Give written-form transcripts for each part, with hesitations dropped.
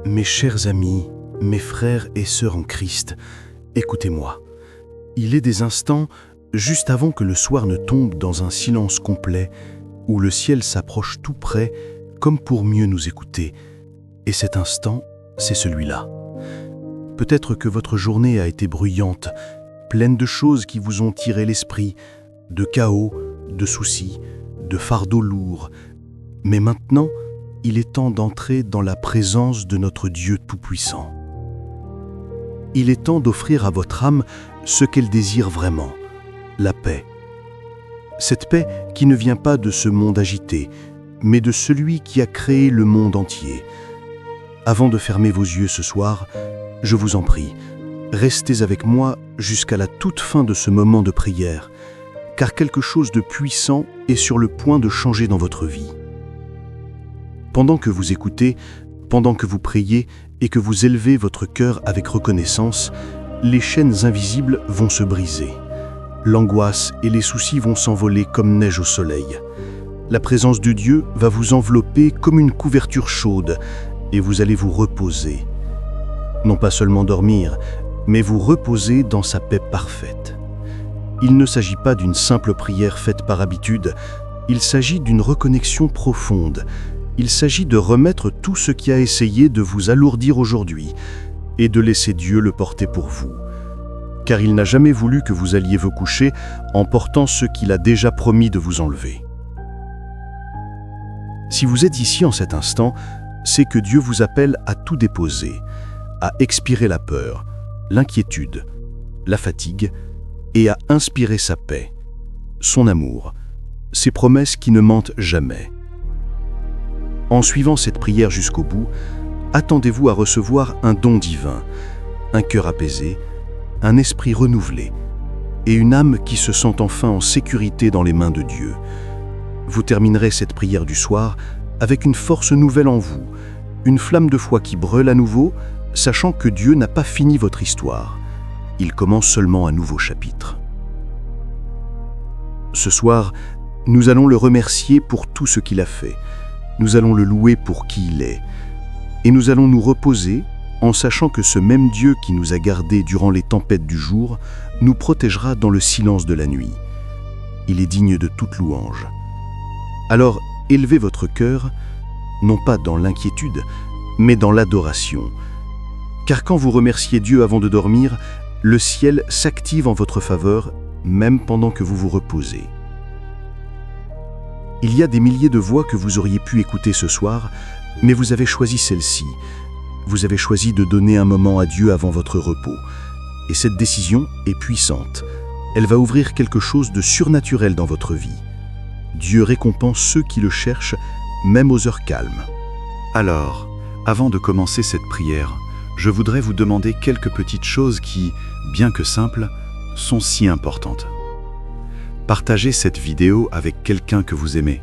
Mes chers amis, mes frères et sœurs en Christ, écoutez-moi. Il est des instants, juste avant que le soir ne tombe dans un silence complet, où le ciel s'approche tout près, comme pour mieux nous écouter. Et cet instant, c'est celui-là. Peut-être que votre journée a été bruyante, pleine de choses qui vous ont tiré l'esprit, de chaos, de soucis, de fardeaux lourds. Mais maintenant, il est temps d'entrer dans la présence de notre Dieu Tout-Puissant. Il est temps d'offrir à votre âme ce qu'elle désire vraiment, la paix. Cette paix qui ne vient pas de ce monde agité, mais de celui qui a créé le monde entier. Avant de fermer vos yeux ce soir, je vous en prie, restez avec moi jusqu'à la toute fin de ce moment de prière, car quelque chose de puissant est sur le point de changer dans votre vie. Pendant que vous écoutez, pendant que vous priez et que vous élevez votre cœur avec reconnaissance, les chaînes invisibles vont se briser. L'angoisse et les soucis vont s'envoler comme neige au soleil. La présence de Dieu va vous envelopper comme une couverture chaude et vous allez vous reposer. Non pas seulement dormir, mais vous reposer dans sa paix parfaite. Il ne s'agit pas d'une simple prière faite par habitude, il s'agit d'une reconnexion profonde. Il s'agit de remettre tout ce qui a essayé de vous alourdir aujourd'hui et de laisser Dieu le porter pour vous. Car il n'a jamais voulu que vous alliez vous coucher en portant ce qu'il a déjà promis de vous enlever. Si vous êtes ici en cet instant, c'est que Dieu vous appelle à tout déposer, à expirer la peur, l'inquiétude, la fatigue et à inspirer sa paix, son amour, ses promesses qui ne mentent jamais. En suivant cette prière jusqu'au bout, attendez-vous à recevoir un don divin, un cœur apaisé, un esprit renouvelé et une âme qui se sent enfin en sécurité dans les mains de Dieu. Vous terminerez cette prière du soir avec une force nouvelle en vous, une flamme de foi qui brûle à nouveau, sachant que Dieu n'a pas fini votre histoire. Il commence seulement un nouveau chapitre. Ce soir, nous allons le remercier pour tout ce qu'il a fait. Nous allons le louer pour qui il est. Et nous allons nous reposer en sachant que ce même Dieu qui nous a gardés durant les tempêtes du jour nous protégera dans le silence de la nuit. Il est digne de toute louange. Alors, élevez votre cœur, non pas dans l'inquiétude, mais dans l'adoration. Car quand vous remerciez Dieu avant de dormir, le ciel s'active en votre faveur, même pendant que vous vous reposez. Il y a des milliers de voix que vous auriez pu écouter ce soir, mais vous avez choisi celle-ci. Vous avez choisi de donner un moment à Dieu avant votre repos. Et cette décision est puissante. Elle va ouvrir quelque chose de surnaturel dans votre vie. Dieu récompense ceux qui le cherchent, même aux heures calmes. Alors, avant de commencer cette prière, je voudrais vous demander quelques petites choses qui, bien que simples, sont si importantes. Partagez cette vidéo avec quelqu'un que vous aimez,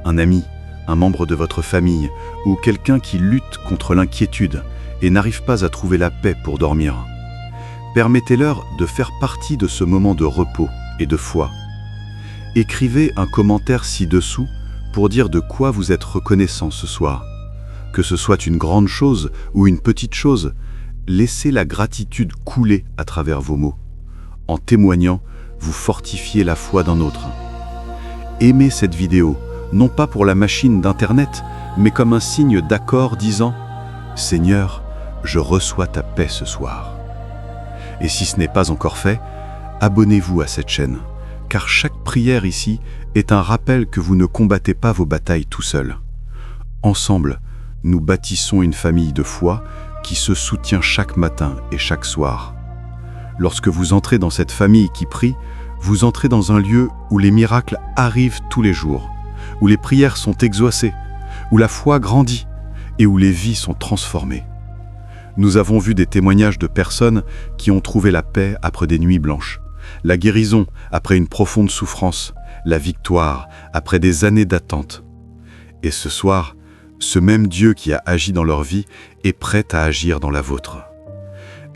un ami, un membre de votre famille ou quelqu'un qui lutte contre l'inquiétude et n'arrive pas à trouver la paix pour dormir. Permettez-leur de faire partie de ce moment de repos et de foi. Écrivez un commentaire ci-dessous pour dire de quoi vous êtes reconnaissant ce soir. Que ce soit une grande chose ou une petite chose, laissez la gratitude couler à travers vos mots. En témoignant, vous fortifiez la foi d'un autre. Aimez cette vidéo, non pas pour la machine d'Internet, mais comme un signe d'accord disant « Seigneur, je reçois ta paix ce soir ». Et si ce n'est pas encore fait, abonnez-vous à cette chaîne, car chaque prière ici est un rappel que vous ne combattez pas vos batailles tout seul. Ensemble, nous bâtissons une famille de foi qui se soutient chaque matin et chaque soir. Lorsque vous entrez dans cette famille qui prie, vous entrez dans un lieu où les miracles arrivent tous les jours, où les prières sont exaucées, où la foi grandit et où les vies sont transformées. Nous avons vu des témoignages de personnes qui ont trouvé la paix après des nuits blanches, la guérison après une profonde souffrance, la victoire après des années d'attente. Et ce soir, ce même Dieu qui a agi dans leur vie est prêt à agir dans la vôtre.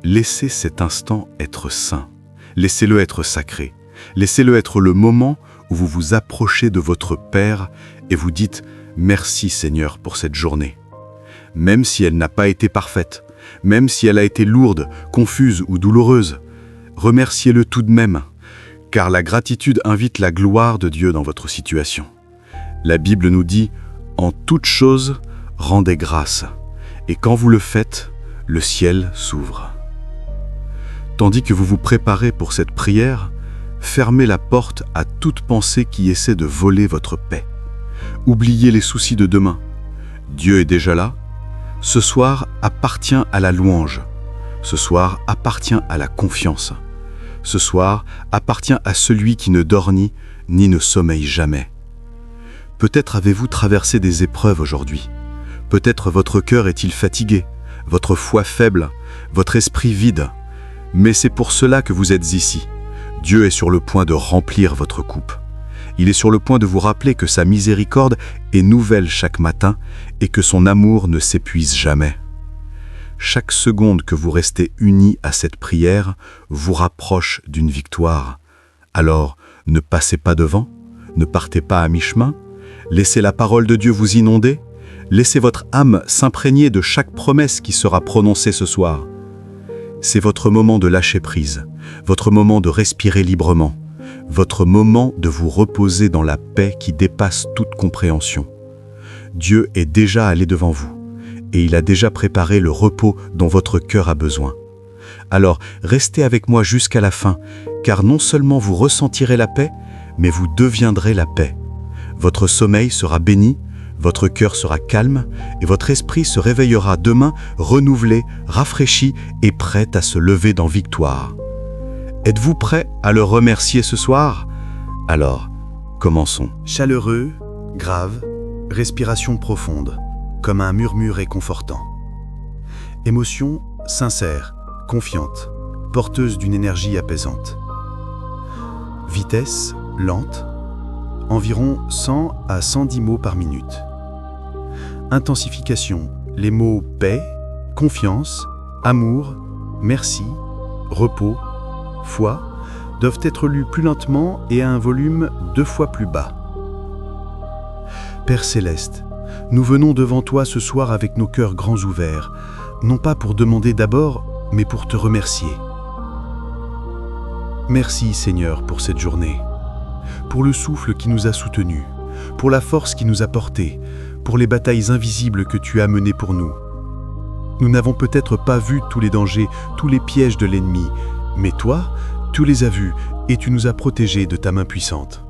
Laissez cet instant être saint, laissez-le être sacré, laissez-le être le moment où vous vous approchez de votre Père et vous dites « Merci Seigneur pour cette journée ». même si elle n'a pas été parfaite, même si elle a été lourde, confuse ou douloureuse. Remerciez-le tout de même, car la gratitude invite la gloire de Dieu dans votre situation. La Bible nous dit « En toute chose, rendez grâce, et quand vous le faites, le ciel s'ouvre. » Tandis que vous vous préparez pour cette prière, fermez la porte à toute pensée qui essaie de voler votre paix. Oubliez les soucis de demain. Dieu est déjà là. Ce soir appartient à la louange. Ce soir appartient à la confiance. Ce soir appartient à celui qui ne dort ni ne sommeille jamais. Peut-être avez-vous traversé des épreuves aujourd'hui. Peut-être votre cœur est-il fatigué, votre foi faible, votre esprit vide. Mais c'est pour cela que vous êtes ici. Dieu est sur le point de remplir votre coupe. Il est sur le point de vous rappeler que sa miséricorde est nouvelle chaque matin et que son amour ne s'épuise jamais. Chaque seconde que vous restez unis à cette prière vous rapproche d'une victoire. Alors, ne passez pas devant, ne partez pas à mi-chemin, laissez la parole de Dieu vous inonder, laissez votre âme s'imprégner de chaque promesse qui sera prononcée ce soir. C'est votre moment de lâcher prise, votre moment de respirer librement, votre moment de vous reposer dans la paix qui dépasse toute compréhension. Dieu est déjà allé devant vous et il a déjà préparé le repos dont votre cœur a besoin. Alors, restez avec moi jusqu'à la fin, car non seulement vous ressentirez la paix, mais vous deviendrez la paix. Votre sommeil sera béni, votre cœur sera calme et votre esprit se réveillera demain renouvelé, rafraîchi et prêt à se lever dans victoire. Êtes-vous prêt à le remercier ce soir? Alors, commençons. Chaleureux, grave, respiration profonde, comme un murmure réconfortant. Émotion sincère, confiante, porteuse d'une énergie apaisante. Vitesse lente, environ 100 à 110 mots par minute. Intensification, les mots paix, confiance, amour, merci, repos, foi doivent être lus plus lentement et à un volume 2 fois plus bas. Père Céleste, nous venons devant toi ce soir avec nos cœurs grands ouverts, non pas pour demander d'abord, mais pour te remercier. Merci Seigneur pour cette journée, pour le souffle qui nous a soutenus, pour la force qui nous a portés, pour les batailles invisibles que tu as menées pour nous. Nous n'avons peut-être pas vu tous les dangers, tous les pièges de l'ennemi, mais toi, tu les as vus et tu nous as protégés de ta main puissante.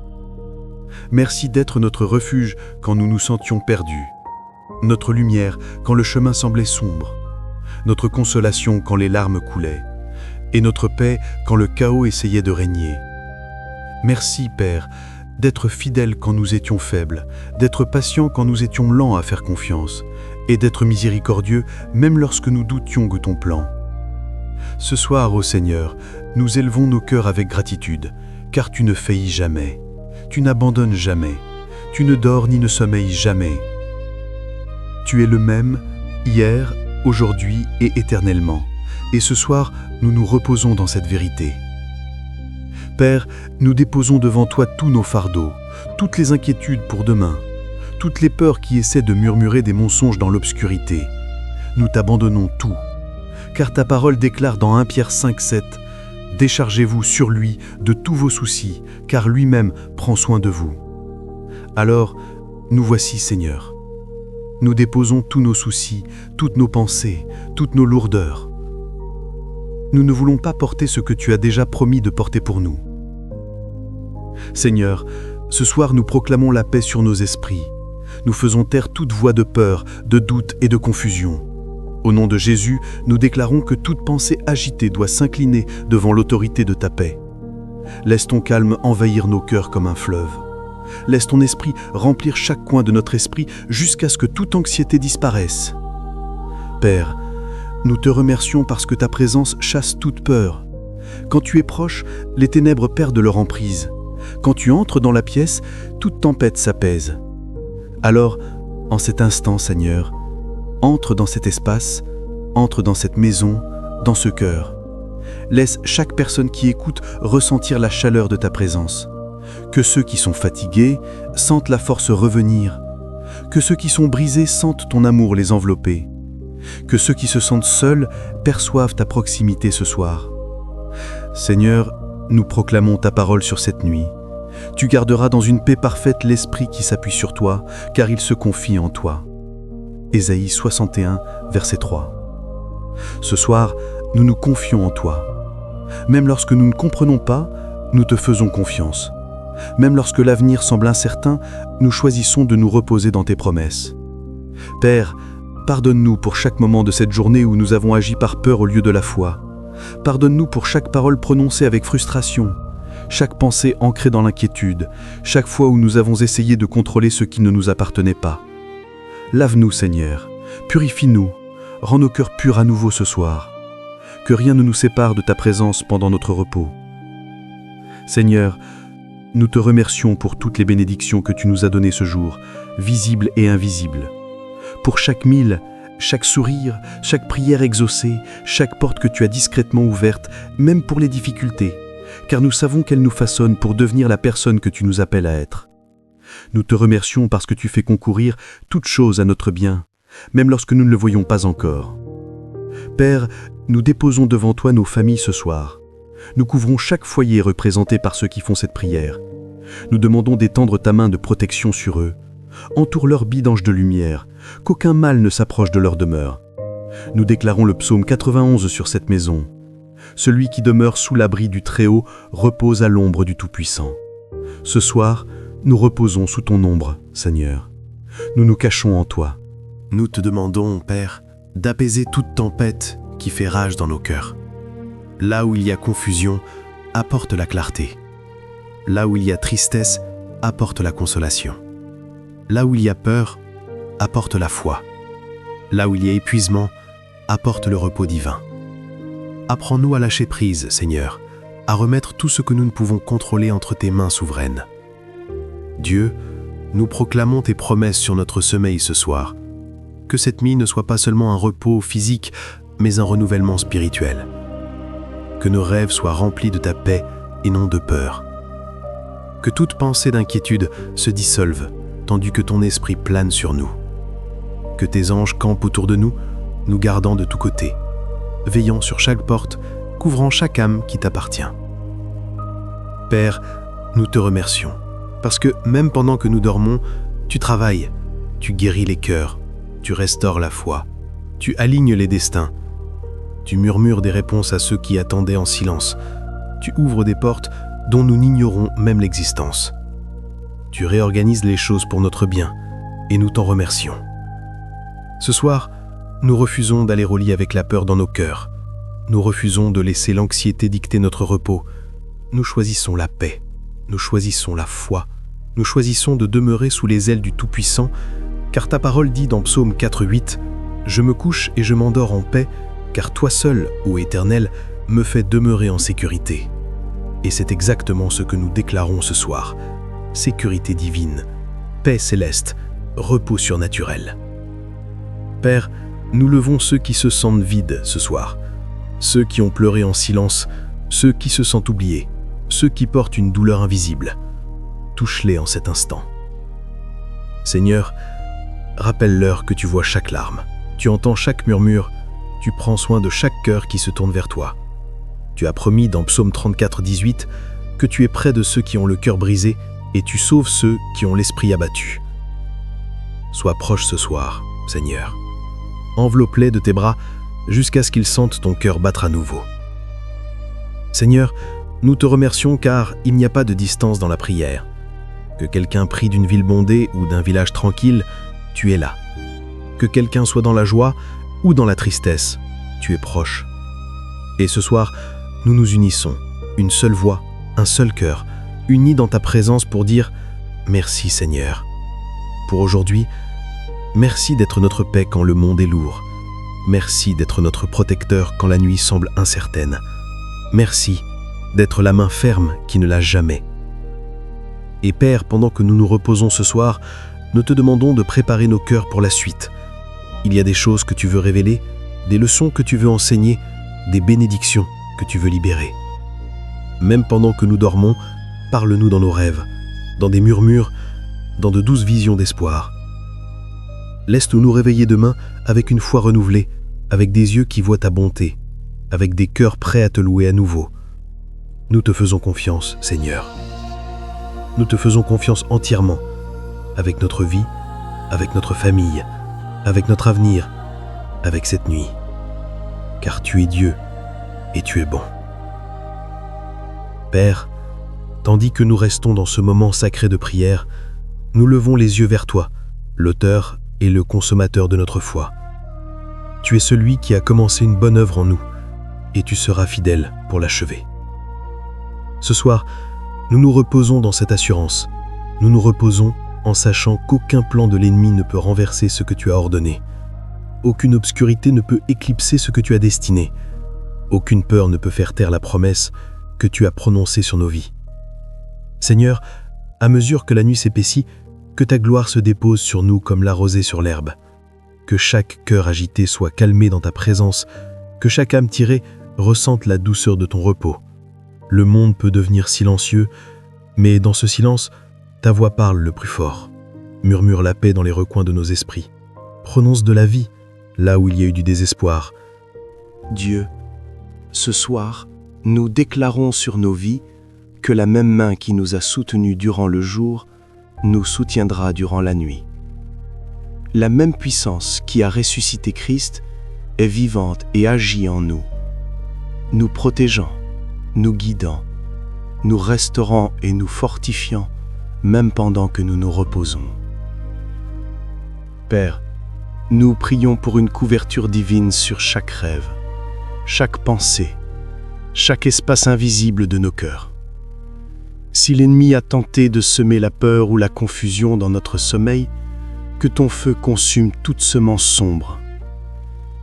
Merci d'être notre refuge quand nous nous sentions perdus, notre lumière quand le chemin semblait sombre, notre consolation quand les larmes coulaient, et notre paix quand le chaos essayait de régner. Merci, Père, d'être fidèle quand nous étions faibles, d'être patient quand nous étions lents à faire confiance, et d'être miséricordieux même lorsque nous doutions de ton plan. Ce soir, ô Seigneur, nous élevons nos cœurs avec gratitude, car tu ne faillis jamais, tu n'abandonnes jamais, tu ne dors ni ne sommeilles jamais. Tu es le même, hier, aujourd'hui et éternellement, et ce soir, nous nous reposons dans cette vérité. Père, nous déposons devant toi tous nos fardeaux, toutes les inquiétudes pour demain, toutes les peurs qui essaient de murmurer des mensonges dans l'obscurité. Nous t'abandonnons tout, car ta parole déclare dans 1 Pierre 5,7 « Déchargez-vous sur lui de tous vos soucis, car lui-même prend soin de vous. » Alors, nous voici, Seigneur. Nous déposons tous nos soucis, toutes nos pensées, toutes nos lourdeurs. Nous ne voulons pas porter ce que tu as déjà promis de porter pour nous. Seigneur, ce soir nous proclamons la paix sur nos esprits. Nous faisons taire toute voix de peur, de doute et de confusion. Au nom de Jésus, nous déclarons que toute pensée agitée doit s'incliner devant l'autorité de ta paix. Laisse ton calme envahir nos cœurs comme un fleuve. Laisse ton esprit remplir chaque coin de notre esprit jusqu'à ce que toute anxiété disparaisse. Père, nous te remercions parce que ta présence chasse toute peur. Quand tu es proche, les ténèbres perdent leur emprise. Quand tu entres dans la pièce, toute tempête s'apaise. Alors, en cet instant, Seigneur, entre dans cet espace, entre dans cette maison, dans ce cœur. Laisse chaque personne qui écoute ressentir la chaleur de ta présence. Que ceux qui sont fatigués sentent la force revenir. Que ceux qui sont brisés sentent ton amour les envelopper. Que ceux qui se sentent seuls perçoivent ta proximité ce soir. Seigneur, nous proclamons ta parole sur cette nuit. Tu garderas dans une paix parfaite l'esprit qui s'appuie sur toi, car il se confie en toi. Ésaïe 61, verset 3. Ce soir, nous nous confions en toi. Même lorsque nous ne comprenons pas, nous te faisons confiance. Même lorsque l'avenir semble incertain, nous choisissons de nous reposer dans tes promesses. Père, pardonne-nous pour chaque moment de cette journée où nous avons agi par peur au lieu de la foi. Pardonne-nous pour chaque parole prononcée avec frustration, chaque pensée ancrée dans l'inquiétude, chaque fois où nous avons essayé de contrôler ce qui ne nous appartenait pas. Lave-nous, Seigneur, purifie-nous, rends nos cœurs purs à nouveau ce soir. Que rien ne nous sépare de ta présence pendant notre repos. Seigneur, nous te remercions pour toutes les bénédictions que tu nous as données ce jour, visibles et invisibles. Pour chaque mille, chaque sourire, chaque prière exaucée, chaque porte que tu as discrètement ouverte, même pour les difficultés, car nous savons qu'elles nous façonnent pour devenir la personne que tu nous appelles à être. Nous te remercions parce que tu fais concourir toutes choses à notre bien, même lorsque nous ne le voyons pas encore. Père, nous déposons devant toi nos familles ce soir. Nous couvrons chaque foyer représenté par ceux qui font cette prière. Nous demandons d'étendre ta main de protection sur eux. Entoure leur vie d'anges de lumière, qu'aucun mal ne s'approche de leur demeure. Nous déclarons le psaume 91 sur cette maison. Celui qui demeure sous l'abri du Très-Haut repose à l'ombre du Tout-Puissant. Ce soir, nous reposons sous ton ombre, Seigneur. Nous nous cachons en toi. Nous te demandons, Père, d'apaiser toute tempête qui fait rage dans nos cœurs. Là où il y a confusion, apporte la clarté. Là où il y a tristesse, apporte la consolation. Là où il y a peur, apporte la foi. Là où il y a épuisement, apporte le repos divin. Apprends-nous à lâcher prise, Seigneur, à remettre tout ce que nous ne pouvons contrôler entre tes mains souveraines. Dieu, nous proclamons tes promesses sur notre sommeil ce soir. Que cette nuit ne soit pas seulement un repos physique, mais un renouvellement spirituel. Que nos rêves soient remplis de ta paix et non de peur. Que toute pensée d'inquiétude se dissolve, tandis que ton esprit plane sur nous. Que tes anges campent autour de nous, nous gardant de tous côtés, veillant sur chaque porte, couvrant chaque âme qui t'appartient. Père, nous te remercions, parce que même pendant que nous dormons, tu travailles, tu guéris les cœurs, tu restaures la foi, tu alignes les destins, tu murmures des réponses à ceux qui attendaient en silence, tu ouvres des portes dont nous n'ignorons même l'existence. Tu réorganises les choses pour notre bien, et nous t'en remercions. Ce soir, nous refusons d'aller au lit avec la peur dans nos cœurs. Nous refusons de laisser l'anxiété dicter notre repos. Nous choisissons la paix, nous choisissons la foi, nous choisissons de demeurer sous les ailes du Tout-Puissant, car ta parole dit dans Psaume 4:8 « Je me couche et je m'endors en paix, car toi seul, ô Éternel, me fais demeurer en sécurité. » Et c'est exactement ce que nous déclarons ce soir. Sécurité divine, paix céleste, repos surnaturel. Père, nous levons ceux qui se sentent vides ce soir, ceux qui ont pleuré en silence, ceux qui se sentent oubliés, ceux qui portent une douleur invisible. Touche-les en cet instant. Seigneur, rappelle-leur que tu vois chaque larme, tu entends chaque murmure, tu prends soin de chaque cœur qui se tourne vers toi. Tu as promis dans Psaume 34:18 que tu es près de ceux qui ont le cœur brisé et tu sauves ceux qui ont l'esprit abattu. Sois proche ce soir, Seigneur. Enveloppe-les de tes bras jusqu'à ce qu'ils sentent ton cœur battre à nouveau. Seigneur, nous te remercions car il n'y a pas de distance dans la prière. Que quelqu'un prie d'une ville bondée ou d'un village tranquille, tu es là. Que quelqu'un soit dans la joie ou dans la tristesse, tu es proche. Et ce soir, nous nous unissons, une seule voix, un seul cœur, unis dans ta présence pour dire « Merci Seigneur ». Pour aujourd'hui, merci d'être notre paix quand le monde est lourd. Merci d'être notre protecteur quand la nuit semble incertaine. Merci d'être la main ferme qui ne lâche jamais. Et Père, pendant que nous nous reposons ce soir, nous te demandons de préparer nos cœurs pour la suite. Il y a des choses que tu veux révéler, des leçons que tu veux enseigner, des bénédictions que tu veux libérer. Même pendant que nous dormons, parle-nous dans nos rêves, dans des murmures, dans de douces visions d'espoir. Laisse-nous nous réveiller demain avec une foi renouvelée, avec des yeux qui voient ta bonté, avec des cœurs prêts à te louer à nouveau. Nous te faisons confiance, Seigneur. Nous te faisons confiance entièrement, avec notre vie, avec notre famille, avec notre avenir, avec cette nuit. Car tu es Dieu et tu es bon. Père, tandis que nous restons dans ce moment sacré de prière, nous levons les yeux vers toi, l'auteur et le consommateur de notre foi. Tu es celui qui a commencé une bonne œuvre en nous, et tu seras fidèle pour l'achever. Ce soir, nous nous reposons dans cette assurance. Nous nous reposons en sachant qu'aucun plan de l'ennemi ne peut renverser ce que tu as ordonné. Aucune obscurité ne peut éclipser ce que tu as destiné. Aucune peur ne peut faire taire la promesse que tu as prononcée sur nos vies. Seigneur, à mesure que la nuit s'épaissit, que ta gloire se dépose sur nous comme la rosée sur l'herbe. Que chaque cœur agité soit calmé dans ta présence, que chaque âme tirée ressente la douceur de ton repos. Le monde peut devenir silencieux, mais dans ce silence, ta voix parle le plus fort. Murmure la paix dans les recoins de nos esprits. Prononce de la vie là où il y a eu du désespoir. Dieu, ce soir, nous déclarons sur nos vies que la même main qui nous a soutenus durant le jour nous soutiendra durant la nuit. La même puissance qui a ressuscité Christ est vivante et agit en nous, nous protégeant, nous guidant, nous restaurant et nous fortifiant, même pendant que nous nous reposons. Père, nous prions pour une couverture divine sur chaque rêve, chaque pensée, chaque espace invisible de nos cœurs. Si l'ennemi a tenté de semer la peur ou la confusion dans notre sommeil, que ton feu consume toute semence sombre.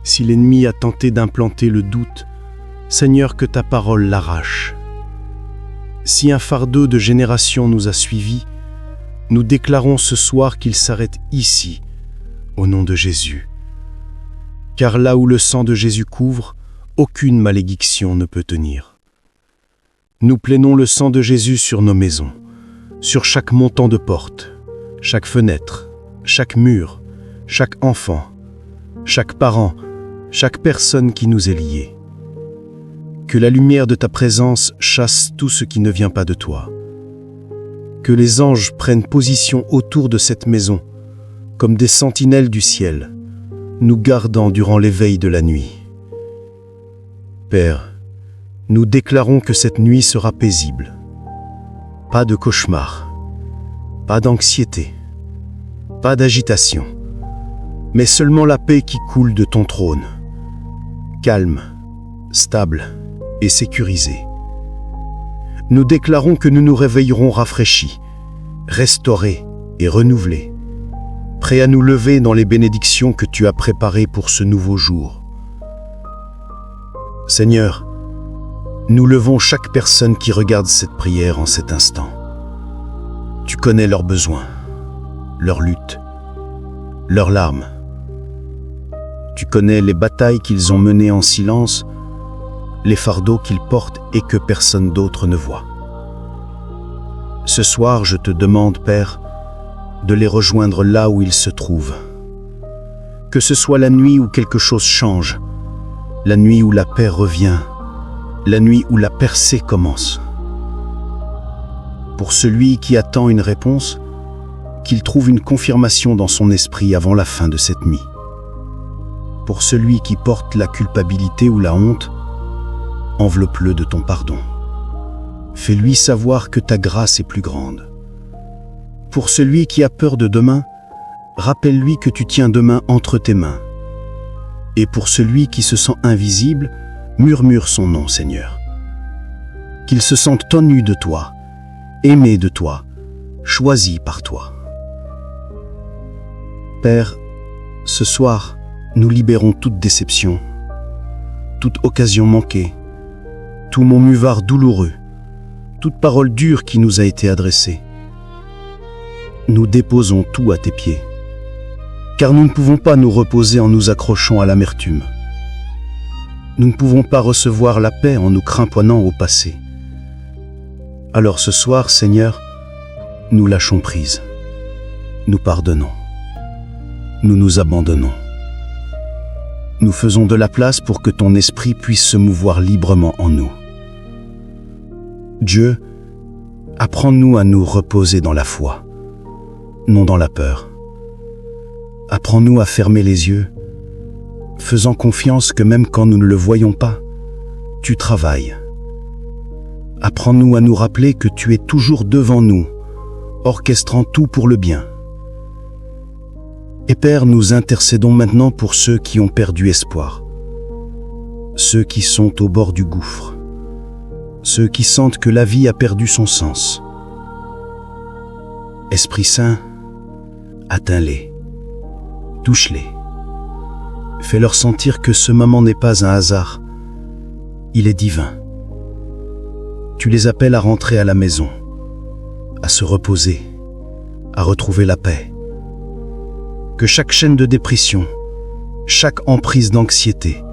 Si l'ennemi a tenté d'implanter le doute, Seigneur, que ta parole l'arrache. Si un fardeau de génération nous a suivis, nous déclarons ce soir qu'il s'arrête ici, au nom de Jésus. Car là où le sang de Jésus couvre, aucune malédiction ne peut tenir. Nous plaignons le sang de Jésus sur nos maisons, sur chaque montant de porte, chaque fenêtre, chaque mur, chaque enfant, chaque parent, chaque personne qui nous est liée. Que la lumière de ta présence chasse tout ce qui ne vient pas de toi. Que les anges prennent position autour de cette maison, comme des sentinelles du ciel, nous gardant durant l'éveil de la nuit. Père, nous déclarons que cette nuit sera paisible. Pas de cauchemar, pas d'anxiété, pas d'agitation, mais seulement la paix qui coule de ton trône, calme, stable et sécurisée. Nous déclarons que nous nous réveillerons rafraîchis, restaurés et renouvelés, prêts à nous lever dans les bénédictions que tu as préparées pour ce nouveau jour. Seigneur, nous levons chaque personne qui regarde cette prière en cet instant. Tu connais leurs besoins, leurs luttes, leurs larmes. Tu connais les batailles qu'ils ont menées en silence, les fardeaux qu'ils portent et que personne d'autre ne voit. Ce soir, je te demande, Père, de les rejoindre là où ils se trouvent. Que ce soit la nuit où quelque chose change, la nuit où la paix revient, la nuit où la percée commence. Pour celui qui attend une réponse, qu'il trouve une confirmation dans son esprit avant la fin de cette nuit. Pour celui qui porte la culpabilité ou la honte, enveloppe-le de ton pardon. Fais-lui savoir que ta grâce est plus grande. Pour celui qui a peur de demain, rappelle-lui que tu tiens demain entre tes mains. Et pour celui qui se sent invisible, murmure son nom, Seigneur. Qu'il se sente tenu de toi, aimé de toi, choisi par toi. Père, ce soir, nous libérons toute déception, toute occasion manquée, tout mot muvard douloureux, toute parole dure qui nous a été adressée. Nous déposons tout à tes pieds, car nous ne pouvons pas nous reposer en nous accrochant à l'amertume. Nous ne pouvons pas recevoir la paix en nous cramponnant au passé. Alors ce soir, Seigneur, nous lâchons prise, nous pardonnons, nous nous abandonnons. nous faisons de la place pour que ton esprit puisse se mouvoir librement en nous. Dieu, apprends-nous à nous reposer dans la foi, non dans la peur. Apprends-nous à fermer les yeux, faisant confiance que même quand nous ne le voyons pas, tu travailles. Apprends-nous à nous rappeler que tu es toujours devant nous, orchestrant tout pour le bien. Et Père, nous intercédons maintenant pour ceux qui ont perdu espoir, ceux qui sont au bord du gouffre, ceux qui sentent que la vie a perdu son sens. Esprit Saint, atteins-les, touche-les, fais-leur sentir que ce moment n'est pas un hasard, il est divin. Tu les appelles à rentrer à la maison, à se reposer, à retrouver la paix. Que chaque chaîne de dépression, chaque emprise d'anxiété,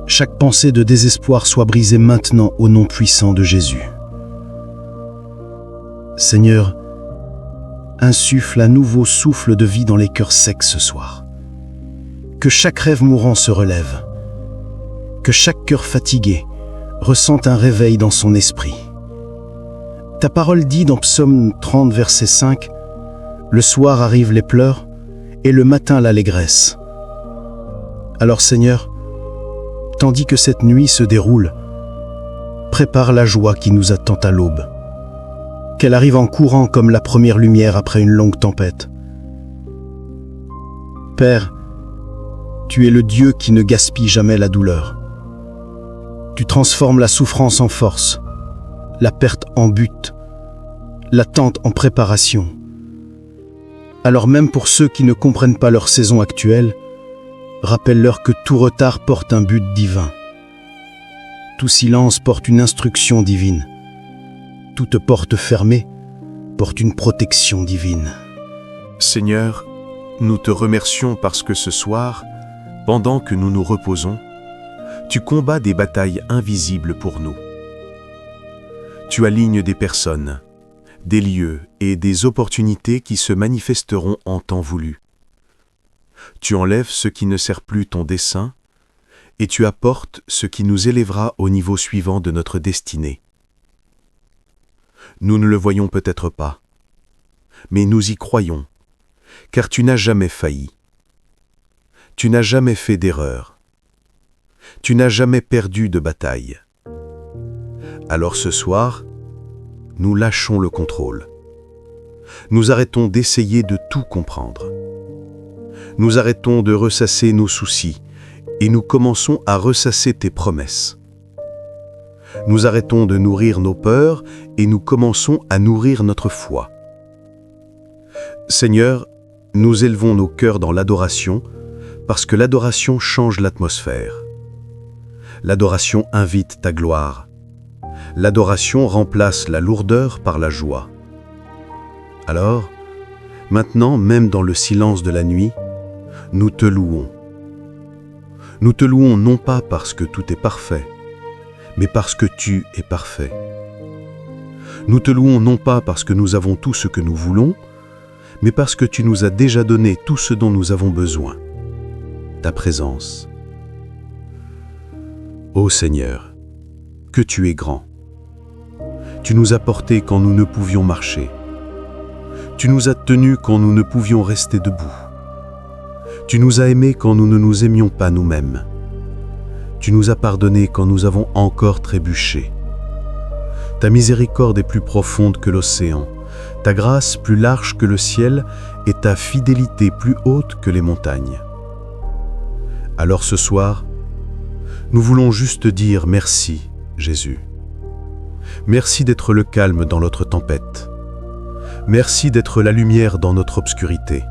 chaque pensée de désespoir soit brisée maintenant au nom puissant de Jésus. Seigneur, insuffle un nouveau souffle de vie dans les cœurs secs ce soir. Que chaque rêve mourant se relève. Que chaque cœur fatigué ressente un réveil dans son esprit. Ta parole dit dans Psaume 30, verset 5, « Le soir arrivent les pleurs, et le matin l'allégresse. » Alors Seigneur, tandis que cette nuit se déroule, prépare la joie qui nous attend à l'aube. Qu'elle arrive en courant comme la première lumière après une longue tempête. Père, tu es le Dieu qui ne gaspille jamais la douleur. Tu transformes la souffrance en force, la perte en but, l'attente en préparation. Alors même pour ceux qui ne comprennent pas leur saison actuelle, rappelle-leur que tout retard porte un but divin. Tout silence porte une instruction divine. Toute porte fermée porte une protection divine. Seigneur, nous te remercions parce que ce soir, pendant que nous nous reposons, tu combats des batailles invisibles pour nous. Tu alignes des personnes, des lieux et des opportunités qui se manifesteront en temps voulu. Tu enlèves ce qui ne sert plus ton dessein et tu apportes ce qui nous élèvera au niveau suivant de notre destinée. Nous ne le voyons peut-être pas, mais nous y croyons, car tu n'as jamais failli. Tu n'as jamais fait d'erreur. Tu n'as jamais perdu de bataille. Alors ce soir, nous lâchons le contrôle. Nous arrêtons d'essayer de tout comprendre. Nous arrêtons de ressasser nos soucis et nous commençons à ressasser tes promesses. Nous arrêtons de nourrir nos peurs et nous commençons à nourrir notre foi. Seigneur, nous élevons nos cœurs dans l'adoration parce que l'adoration change l'atmosphère. L'adoration invite ta gloire. L'adoration remplace la lourdeur par la joie. Alors, maintenant, même dans le silence de la nuit, nous te louons. Nous te louons non pas parce que tout est parfait, mais parce que tu es parfait. Nous te louons non pas parce que nous avons tout ce que nous voulons, mais parce que tu nous as déjà donné tout ce dont nous avons besoin. Ta présence. Ô Seigneur, que tu es grand. Tu nous as portés quand nous ne pouvions marcher. Tu nous as tenus quand nous ne pouvions rester debout. Tu nous as aimés quand nous ne nous aimions pas nous-mêmes. Tu nous as pardonnés quand nous avons encore trébuché. Ta miséricorde est plus profonde que l'océan, ta grâce plus large que le ciel et ta fidélité plus haute que les montagnes. Alors ce soir, nous voulons juste dire merci, Jésus. Merci d'être le calme dans notre tempête. Merci d'être la lumière dans notre obscurité.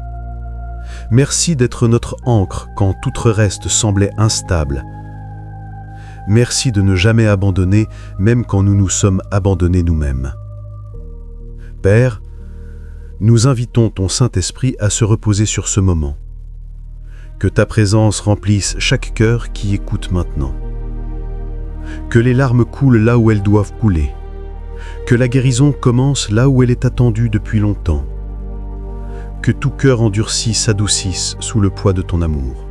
Merci d'être notre ancre quand tout reste semblait instable. Merci de ne jamais abandonner, même quand nous nous sommes abandonnés nous-mêmes. Père, nous invitons ton Saint-Esprit à se reposer sur ce moment. Que ta présence remplisse chaque cœur qui écoute maintenant. Que les larmes coulent là où elles doivent couler. Que la guérison commence là où elle est attendue depuis longtemps. Que tout cœur endurci s'adoucisse sous le poids de ton amour.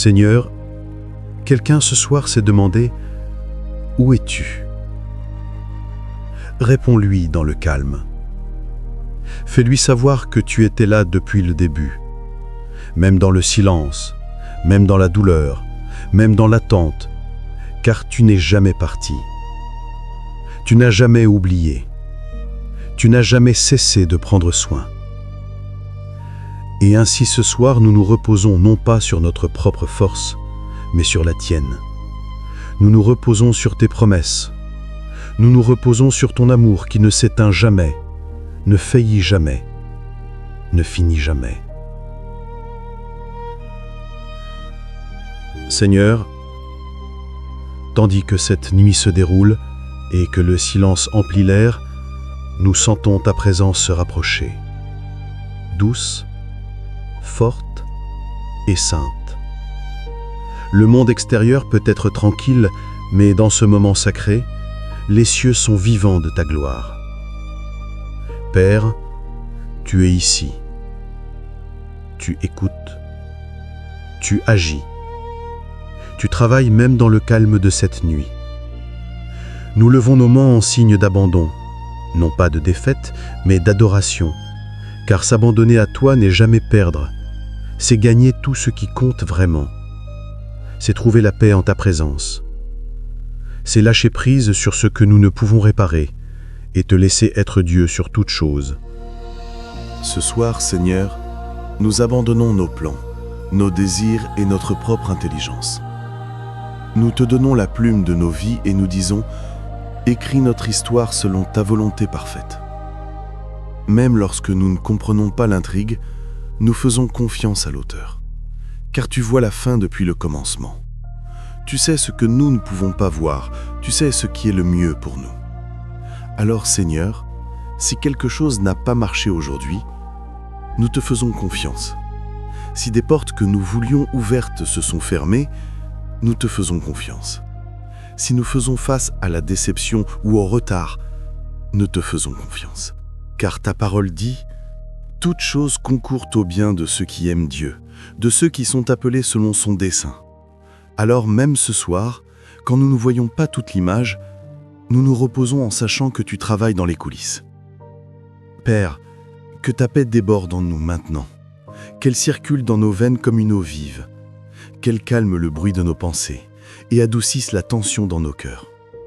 Seigneur, quelqu'un ce soir s'est demandé « Où es-tu » Réponds-lui dans le calme. Fais-lui savoir que tu étais là depuis le début, même dans le silence, même dans la douleur, même dans l'attente, car tu n'es jamais parti. Tu n'as jamais oublié. Tu n'as jamais cessé de prendre soin. Et ainsi ce soir, nous nous reposons non pas sur notre propre force, mais sur la tienne. Nous nous reposons sur tes promesses. Nous nous reposons sur ton amour qui ne s'éteint jamais, ne faillit jamais, ne finit jamais. Seigneur, tandis que cette nuit se déroule et que le silence emplit l'air, nous sentons ta présence se rapprocher, douce, forte et sainte. Le monde extérieur peut être tranquille, mais dans ce moment sacré, les cieux sont vivants de ta gloire. Père, tu es ici. Tu écoutes. Tu agis. Tu travailles même dans le calme de cette nuit. Nous levons nos mains en signe d'abandon, non pas de défaite, mais d'adoration, car s'abandonner à toi n'est jamais perdre, c'est gagner tout ce qui compte vraiment. C'est trouver la paix en ta présence. C'est lâcher prise sur ce que nous ne pouvons réparer et te laisser être Dieu sur toute chose. Ce soir, Seigneur, nous abandonnons nos plans, nos désirs et notre propre intelligence. Nous te donnons la plume de nos vies et nous disons « Écris notre histoire selon ta volonté parfaite ». Même lorsque nous ne comprenons pas l'intrigue, nous faisons confiance à l'auteur, car tu vois la fin depuis le commencement. Tu sais ce que nous ne pouvons pas voir, tu sais ce qui est le mieux pour nous. Alors Seigneur, si quelque chose n'a pas marché aujourd'hui, nous te faisons confiance. Si des portes que nous voulions ouvertes se sont fermées, nous te faisons confiance. Si nous faisons face à la déception ou au retard, nous te faisons confiance. Car ta parole dit « Toutes choses concourent au bien de ceux qui aiment Dieu, de ceux qui sont appelés selon son dessein. » Alors même ce soir, quand nous ne voyons pas toute l'image, nous nous reposons en sachant que tu travailles dans les coulisses. Père, que ta paix déborde en nous maintenant, qu'elle circule dans nos veines comme une eau vive, qu'elle calme le bruit de nos pensées et adoucisse la tension dans nos cœurs,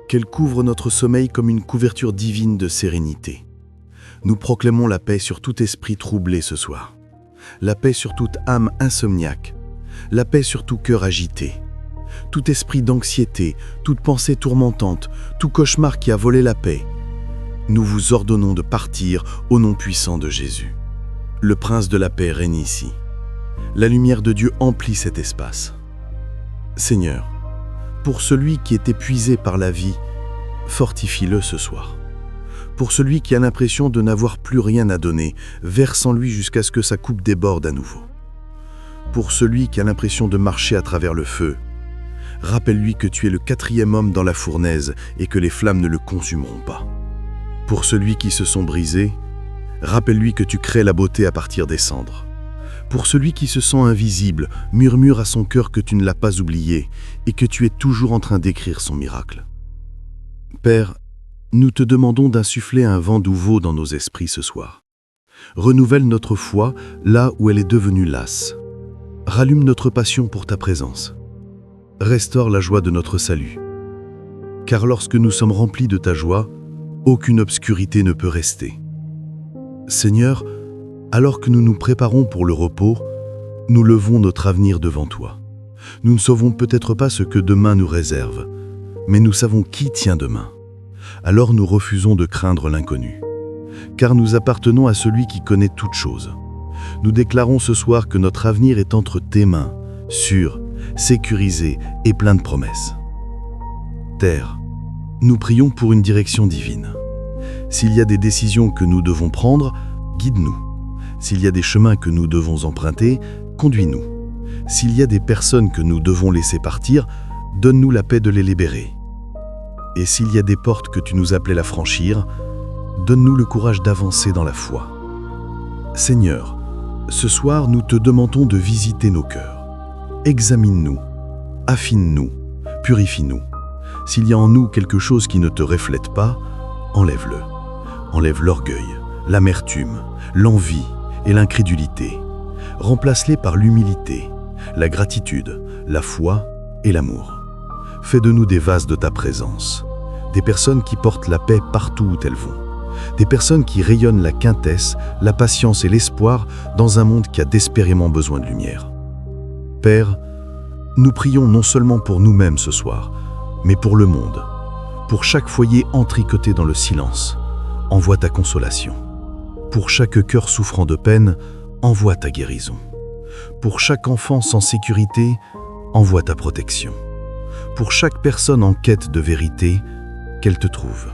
qu'elle couvre notre sommeil comme une couverture divine de sérénité. Nous proclamons la paix sur tout esprit troublé ce soir, la paix sur toute âme insomniaque, la paix sur tout cœur agité, tout esprit d'anxiété, toute pensée tourmentante, tout cauchemar qui a volé la paix. Nous vous ordonnons de partir au nom puissant de Jésus. Le prince de la paix règne ici. La lumière de Dieu emplit cet espace. Seigneur, pour celui qui est épuisé par la vie, fortifie-le ce soir. Pour celui qui a l'impression de n'avoir plus rien à donner, verse en lui jusqu'à ce que sa coupe déborde à nouveau. Pour celui qui a l'impression de marcher à travers le feu, rappelle-lui que tu es le 4e homme dans la fournaise et que les flammes ne le consumeront pas. Pour celui qui se sent brisé, rappelle-lui que tu crées la beauté à partir des cendres. Pour celui qui se sent invisible, murmure à son cœur que tu ne l'as pas oublié et que tu es toujours en train d'écrire son miracle. Père, nous te demandons d'insuffler un vent nouveau dans nos esprits ce soir. Renouvelle notre foi là où elle est devenue lasse. Rallume notre passion pour ta présence. Restaure la joie de notre salut. Car lorsque nous sommes remplis de ta joie, aucune obscurité ne peut rester. Seigneur, alors que nous nous préparons pour le repos, nous levons notre avenir devant toi. Nous ne savons peut-être pas ce que demain nous réserve, mais nous savons qui tient demain. Alors nous refusons de craindre l'inconnu, car nous appartenons à celui qui connaît toutes choses. Nous déclarons ce soir que notre avenir est entre tes mains, sûr, sécurisé et plein de promesses. Terre, nous prions pour une direction divine. S'il y a des décisions que nous devons prendre, guide-nous. S'il y a des chemins que nous devons emprunter, conduis-nous. S'il y a des personnes que nous devons laisser partir, donne-nous la paix de les libérer. Et s'il y a des portes que tu nous appelles à franchir, donne-nous le courage d'avancer dans la foi. Seigneur, ce soir, nous te demandons de visiter nos cœurs. examine-nous, affine-nous, purifie-nous. S'il y a en nous quelque chose qui ne te reflète pas, enlève-le. Enlève l'orgueil, l'amertume, l'envie et l'incrédulité. Remplace-les par l'humilité, la gratitude, la foi et l'amour. Fais de nous des vases de ta présence, des personnes qui portent la paix partout où elles vont, des personnes qui rayonnent la quintesse, la patience et l'espoir dans un monde qui a désespérément besoin de lumière. Père, nous prions non seulement pour nous-mêmes ce soir, mais pour le monde. Pour chaque foyer entricoté dans le silence, envoie ta consolation. Pour chaque cœur souffrant de peine, envoie ta guérison. Pour chaque enfant sans sécurité, envoie ta protection. Pour chaque personne en quête de vérité, qu'elle te trouve.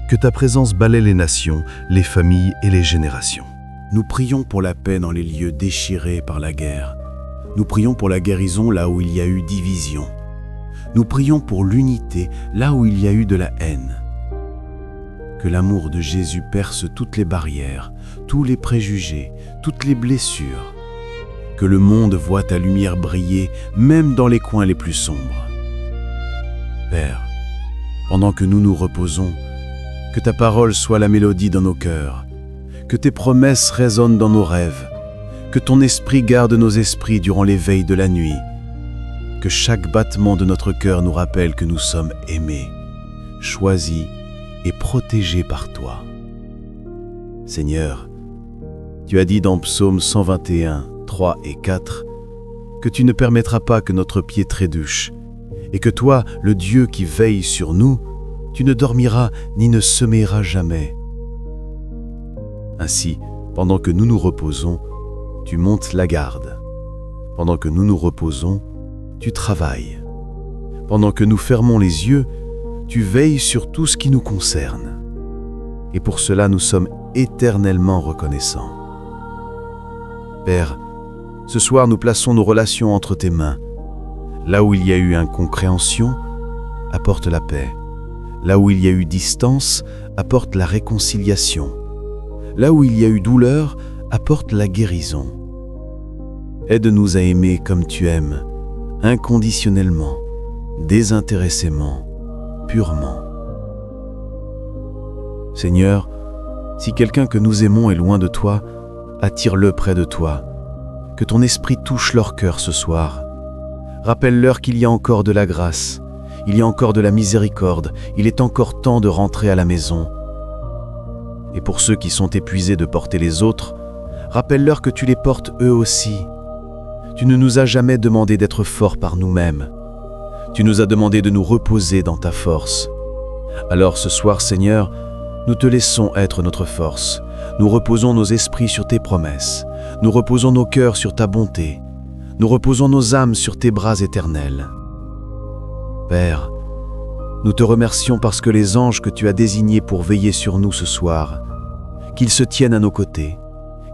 Que ta présence balaie les nations, les familles et les générations. Nous prions pour la paix dans les lieux déchirés par la guerre. Nous prions pour la guérison là où il y a eu division. Nous prions pour l'unité là où il y a eu de la haine. Que l'amour de Jésus perce toutes les barrières, tous les préjugés, toutes les blessures. Que le monde voie ta lumière briller même dans les coins les plus sombres. Père, pendant que nous nous reposons, que ta parole soit la mélodie dans nos cœurs, que tes promesses résonnent dans nos rêves, que ton esprit garde nos esprits durant les veilles de la nuit, que chaque battement de notre cœur nous rappelle que nous sommes aimés, choisis et protégés par toi. Seigneur, tu as dit dans Psaume 121, 3 et 4, que tu ne permettras pas que notre pied trébuche, et que toi, le Dieu qui veille sur nous, tu ne dormiras ni ne sommeilleras jamais. Ainsi, pendant que nous nous reposons, tu montes la garde. Pendant que nous nous reposons, tu travailles. Pendant que nous fermons les yeux, tu veilles sur tout ce qui nous concerne. Et pour cela, nous sommes éternellement reconnaissants. Père, ce soir, nous plaçons nos relations entre tes mains. Là où il y a eu incompréhension, apporte la paix. Là où il y a eu distance, apporte la réconciliation. Là où il y a eu douleur, apporte la guérison. Aide-nous à aimer comme tu aimes, inconditionnellement, désintéressément, purement. Seigneur, si quelqu'un que nous aimons est loin de toi, attire-le près de toi. Que ton esprit touche leur cœur ce soir. Rappelle-leur qu'il y a encore de la grâce, il y a encore de la miséricorde, il est encore temps de rentrer à la maison. Et pour ceux qui sont épuisés de porter les autres, rappelle-leur que tu les portes eux aussi. Tu ne nous as jamais demandé d'être forts par nous-mêmes. Tu nous as demandé de nous reposer dans ta force. Alors ce soir, Seigneur, nous te laissons être notre force. Nous reposons nos esprits sur tes promesses. Nous reposons nos cœurs sur ta bonté. Nous reposons nos âmes sur tes bras éternels. Père, nous te remercions parce que les anges que tu as désignés pour veiller sur nous ce soir, qu'ils se tiennent à nos côtés,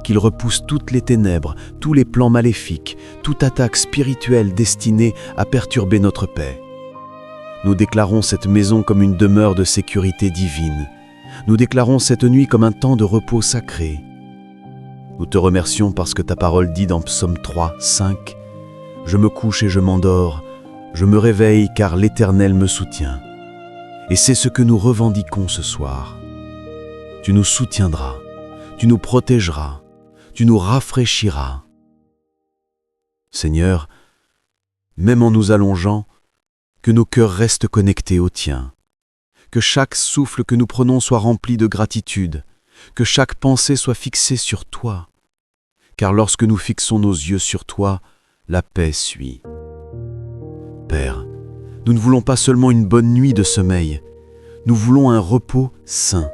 qu'ils repoussent toutes les ténèbres, tous les plans maléfiques, toute attaque spirituelle destinée à perturber notre paix. Nous déclarons cette maison comme une demeure de sécurité divine. Nous déclarons cette nuit comme un temps de repos sacré. Nous te remercions parce que ta parole dit dans Psaume 3, 5, « Je me couche et je m'endors, je me réveille car l'Éternel me soutient. » Et c'est ce que nous revendiquons ce soir. Tu nous soutiendras, tu nous protégeras, tu nous rafraîchiras. Seigneur, même en nous allongeant, que nos cœurs restent connectés au tien. Que chaque souffle que nous prenons soit rempli de gratitude, que chaque pensée soit fixée sur toi. Car lorsque nous fixons nos yeux sur toi, la paix suit. Père, nous ne voulons pas seulement une bonne nuit de sommeil, nous voulons un repos sain,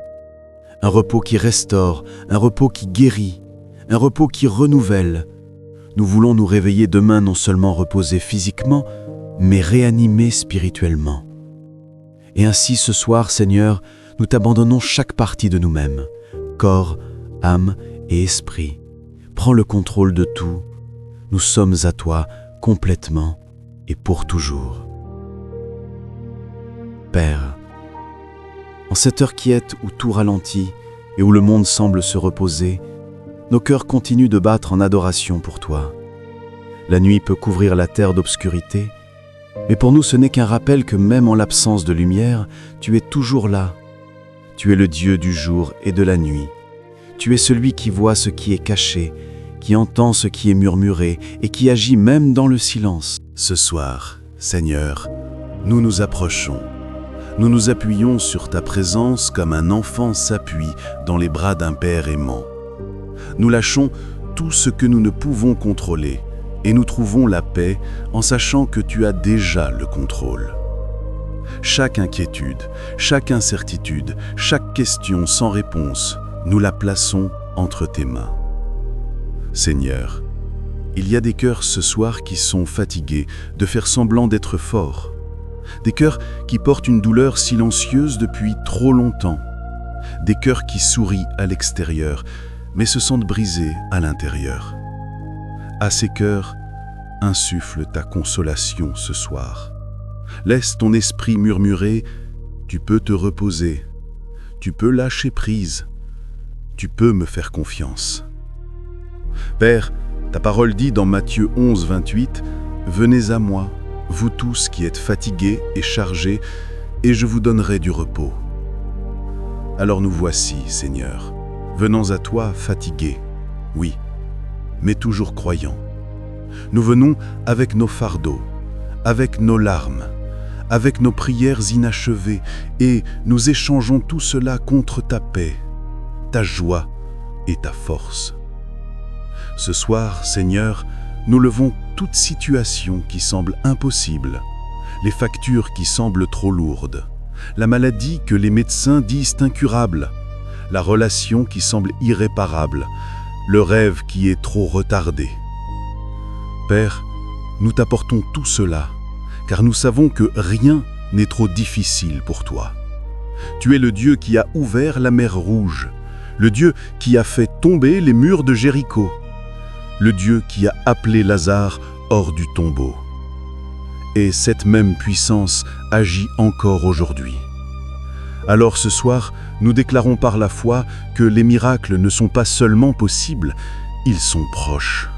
un repos qui restaure, un repos qui guérit, un repos qui renouvelle. Nous voulons nous réveiller demain non seulement reposés physiquement, mais réanimés spirituellement. Et ainsi ce soir, Seigneur, nous t'abandonnons chaque partie de nous-mêmes, corps, âme et esprit. Prends le contrôle de tout. Nous sommes à toi complètement et pour toujours. Père, en cette heure quiète où tout ralentit et où le monde semble se reposer, nos cœurs continuent de battre en adoration pour toi. La nuit peut couvrir la terre d'obscurité, mais pour nous ce n'est qu'un rappel que même en l'absence de lumière, tu es toujours là. Tu es le Dieu du jour et de la nuit. Tu es celui qui voit ce qui est caché, qui entend ce qui est murmuré et qui agit même dans le silence. Ce soir, Seigneur, nous nous approchons. Nous nous appuyons sur ta présence comme un enfant s'appuie dans les bras d'un père aimant. Nous lâchons tout ce que nous ne pouvons contrôler et nous trouvons la paix en sachant que tu as déjà le contrôle. Chaque inquiétude, chaque incertitude, chaque question sans réponse, nous la plaçons entre tes mains. Seigneur, il y a des cœurs ce soir qui sont fatigués de faire semblant d'être forts. Des cœurs qui portent une douleur silencieuse depuis trop longtemps. Des cœurs qui sourient à l'extérieur, mais se sentent brisés à l'intérieur. À ces cœurs, insuffle ta consolation ce soir. Laisse ton esprit murmurer, tu peux te reposer, tu peux lâcher prise, tu peux me faire confiance. Père, ta parole dit dans Matthieu 11, 28, « Venez à moi, vous tous qui êtes fatigués et chargés, et je vous donnerai du repos. » Alors nous voici, Seigneur, venant à toi fatigués, oui, mais toujours croyants. Nous venons avec nos fardeaux, avec nos larmes, avec nos prières inachevées, et nous échangeons tout cela contre ta paix, ta joie et ta force. Ce soir, Seigneur, nous levons toute situation qui semble impossible, les factures qui semblent trop lourdes, la maladie que les médecins disent incurable, la relation qui semble irréparable, le rêve qui est trop retardé. Père, nous t'apportons tout cela, car nous savons que rien n'est trop difficile pour toi. Tu es le Dieu qui a ouvert la mer Rouge, le Dieu qui a fait tomber les murs de Jéricho, le Dieu qui a appelé Lazare hors du tombeau. Et cette même puissance agit encore aujourd'hui. Alors ce soir, nous déclarons par la foi que les miracles ne sont pas seulement possibles, ils sont proches.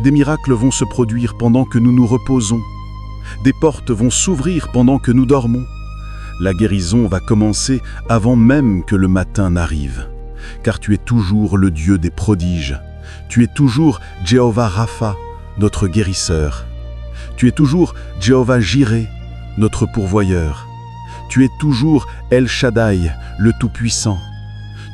Des miracles vont se produire pendant que nous nous reposons. Des portes vont s'ouvrir pendant que nous dormons. La guérison va commencer avant même que le matin n'arrive, car tu es toujours le Dieu des prodiges. Tu es toujours Jéhovah Rapha, notre guérisseur. Tu es toujours Jéhovah Jireh, notre pourvoyeur. Tu es toujours El Shaddai, le Tout-Puissant.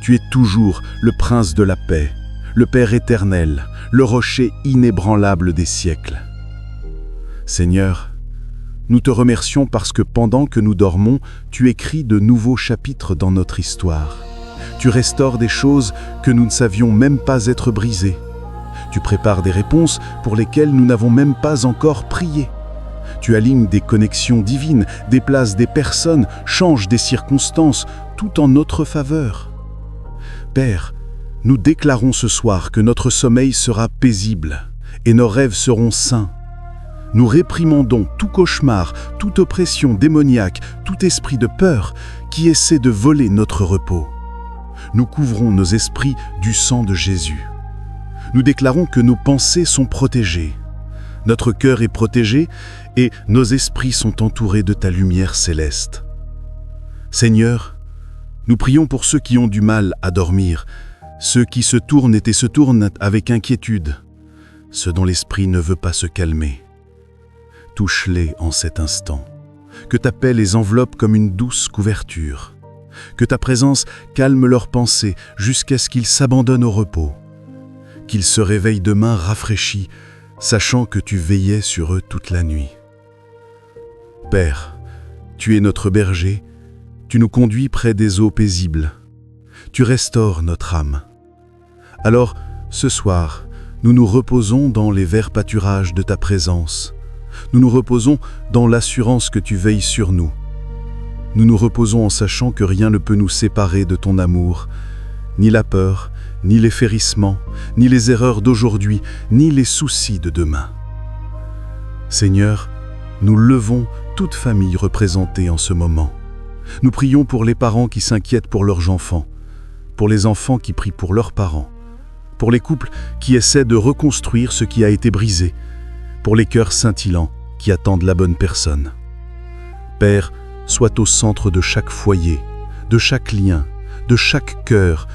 Tu es toujours le Prince de la paix, le Père éternel, le rocher inébranlable des siècles. Seigneur, nous te remercions parce que pendant que nous dormons, tu écris de nouveaux chapitres dans notre histoire. Tu restaures des choses que nous ne savions même pas être brisées. Tu prépares des réponses pour lesquelles nous n'avons même pas encore prié. Tu alignes des connexions divines, déplaces des personnes, changes des circonstances, tout en notre faveur. Père, nous déclarons ce soir que notre sommeil sera paisible et nos rêves seront sains. Nous réprimandons tout cauchemar, toute oppression démoniaque, tout esprit de peur qui essaie de voler notre repos. Nous couvrons nos esprits du sang de Jésus. Nous déclarons que nos pensées sont protégées. Notre cœur est protégé et nos esprits sont entourés de ta lumière céleste. Seigneur, nous prions pour ceux qui ont du mal à dormir, ceux qui se tournent et se tournent avec inquiétude, ceux dont l'esprit ne veut pas se calmer. Touche-les en cet instant, que ta paix les enveloppe comme une douce couverture, que ta présence calme leurs pensées jusqu'à ce qu'ils s'abandonnent au repos, qu'ils se réveillent demain rafraîchis, sachant que tu veillais sur eux toute la nuit. Père, tu es notre berger, tu nous conduis près des eaux paisibles, tu restaures notre âme. Alors, ce soir, nous nous reposons dans les verts pâturages de ta présence. Nous nous reposons dans l'assurance que tu veilles sur nous. Nous nous reposons en sachant que rien ne peut nous séparer de ton amour, ni la peur, ni les férissements, ni les erreurs d'aujourd'hui, ni les soucis de demain. Seigneur, nous levons toute famille représentée en ce moment. Nous prions pour les parents qui s'inquiètent pour leurs enfants, pour les enfants qui prient pour leurs parents, pour les couples qui essaient de reconstruire ce qui a été brisé, pour les cœurs scintillants qui attendent la bonne personne. Père, sois au centre de chaque foyer, de chaque lien, de chaque cœur.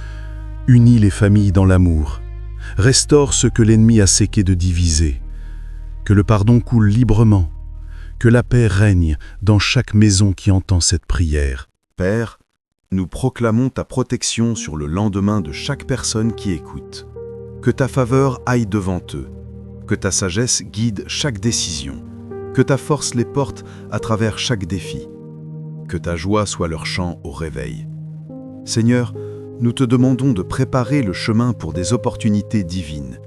Unis les familles dans l'amour. Restaure ce que l'ennemi a séqué de diviser. Que le pardon coule librement. Que la paix règne dans chaque maison qui entend cette prière. Père, nous proclamons ta protection sur le lendemain de chaque personne qui écoute. Que ta faveur aille devant eux. Que ta sagesse guide chaque décision. Que ta force les porte à travers chaque défi. Que ta joie soit leur chant au réveil. Seigneur, nous te demandons de préparer le chemin pour des opportunités divines.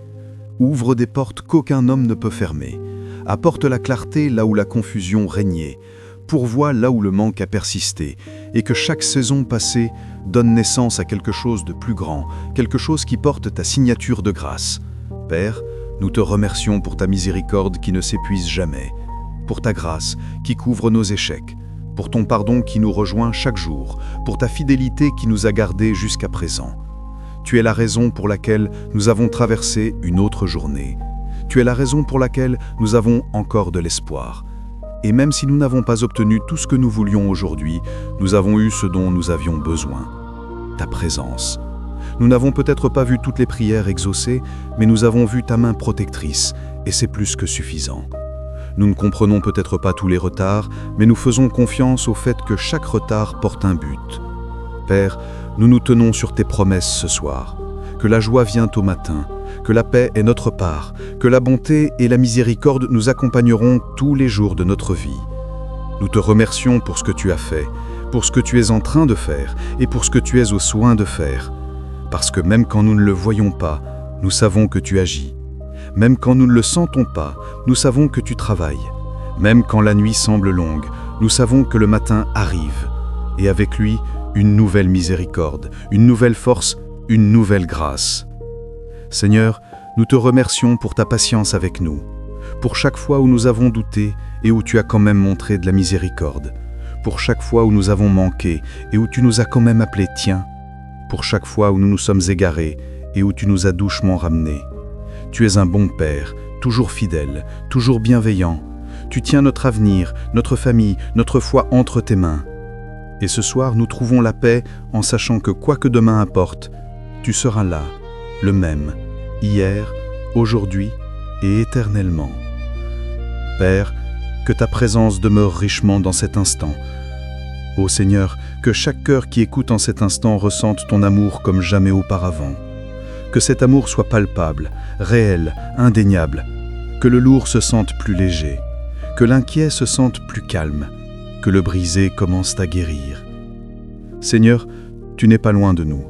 Ouvre des portes qu'aucun homme ne peut fermer. Apporte la clarté là où la confusion régnait. Pourvois là où le manque a persisté. Et que chaque saison passée donne naissance à quelque chose de plus grand, quelque chose qui porte ta signature de grâce. Père, nous te remercions pour ta miséricorde qui ne s'épuise jamais, pour ta grâce qui couvre nos échecs, pour ton pardon qui nous rejoint chaque jour, pour ta fidélité qui nous a gardés jusqu'à présent. Tu es la raison pour laquelle nous avons traversé une autre journée. Tu es la raison pour laquelle nous avons encore de l'espoir. Et même si nous n'avons pas obtenu tout ce que nous voulions aujourd'hui, nous avons eu ce dont nous avions besoin. Ta présence. Nous n'avons peut-être pas vu toutes les prières exaucées, mais nous avons vu ta main protectrice, et c'est plus que suffisant. Nous ne comprenons peut-être pas tous les retards, mais nous faisons confiance au fait que chaque retard porte un but. Père, nous nous tenons sur tes promesses ce soir, que la joie vient au matin, que la paix est notre part, que la bonté et la miséricorde nous accompagneront tous les jours de notre vie. Nous te remercions pour ce que tu as fait, pour ce que tu es en train de faire et pour ce que tu es au soin de faire. Parce que même quand nous ne le voyons pas, nous savons que tu agis. Même quand nous ne le sentons pas, nous savons que tu travailles. Même quand la nuit semble longue, nous savons que le matin arrive. Et avec lui, une nouvelle miséricorde, une nouvelle force, une nouvelle grâce. Seigneur, nous te remercions pour ta patience avec nous, pour chaque fois où nous avons douté et où tu as quand même montré de la miséricorde, pour chaque fois où nous avons manqué et où tu nous as quand même appelés tiens, pour chaque fois où nous nous sommes égarés et où tu nous as doucement ramenés. Tu es un bon Père, toujours fidèle, toujours bienveillant. Tu tiens notre avenir, notre famille, notre foi entre tes mains. Et ce soir, nous trouvons la paix en sachant que quoi que demain apporte, tu seras là, le même, hier, aujourd'hui et éternellement. Père, que ta présence demeure richement dans cet instant. Ô Seigneur, que chaque cœur qui écoute en cet instant ressente ton amour comme jamais auparavant. Que cet amour soit palpable, réel, indéniable. Que le lourd se sente plus léger. Que l'inquiet se sente plus calme. Que le brisé commence à guérir. Seigneur, tu n'es pas loin de nous.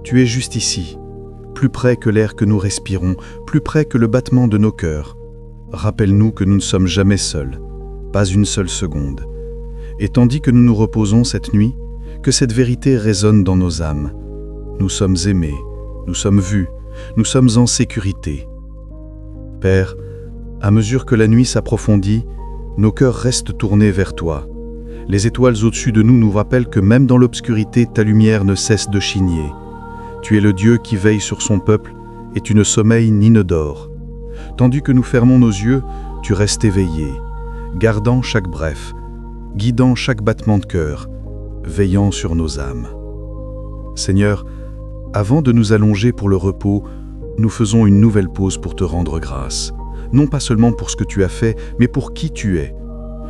Tu es juste ici, plus près que l'air que nous respirons, plus près que le battement de nos cœurs. Rappelle-nous que nous ne sommes jamais seuls, pas une seule seconde. Et tandis que nous nous reposons cette nuit, que cette vérité résonne dans nos âmes. Nous sommes aimés, nous sommes vus, nous sommes en sécurité. Père, à mesure que la nuit s'approfondit, nos cœurs restent tournés vers toi. Les étoiles au-dessus de nous nous rappellent que même dans l'obscurité, ta lumière ne cesse de chigner. Tu es le Dieu qui veille sur son peuple et tu ne sommeilles ni ne dors. Tandis que nous fermons nos yeux, tu restes éveillé, gardant chaque bref, guidant chaque battement de cœur, veillant sur nos âmes. Seigneur, avant de nous allonger pour le repos, nous faisons une nouvelle pause pour te rendre grâce, non pas seulement pour ce que tu as fait, mais pour qui tu es.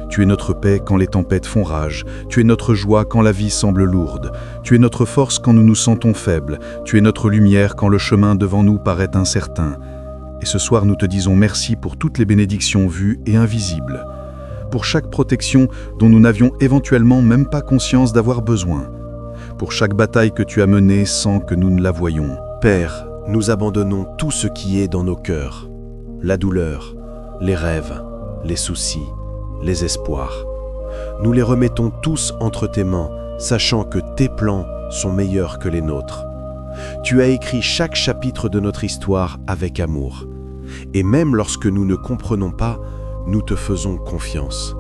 Tu es notre paix quand les tempêtes font rage, tu es notre joie quand la vie semble lourde, tu es notre force quand nous nous sentons faibles, tu es notre lumière quand le chemin devant nous paraît incertain. Et ce soir, nous te disons merci pour toutes les bénédictions vues et invisibles, pour chaque protection dont nous n'avions éventuellement même pas conscience d'avoir besoin, pour chaque bataille que tu as menée sans que nous ne la voyions. Père, nous abandonnons tout ce qui est dans nos cœurs, la douleur, les rêves, les soucis, les espoirs. Nous les remettons tous entre tes mains, sachant que tes plans sont meilleurs que les nôtres. Tu as écrit chaque chapitre de notre histoire avec amour. Et même lorsque nous ne comprenons pas, nous te faisons confiance.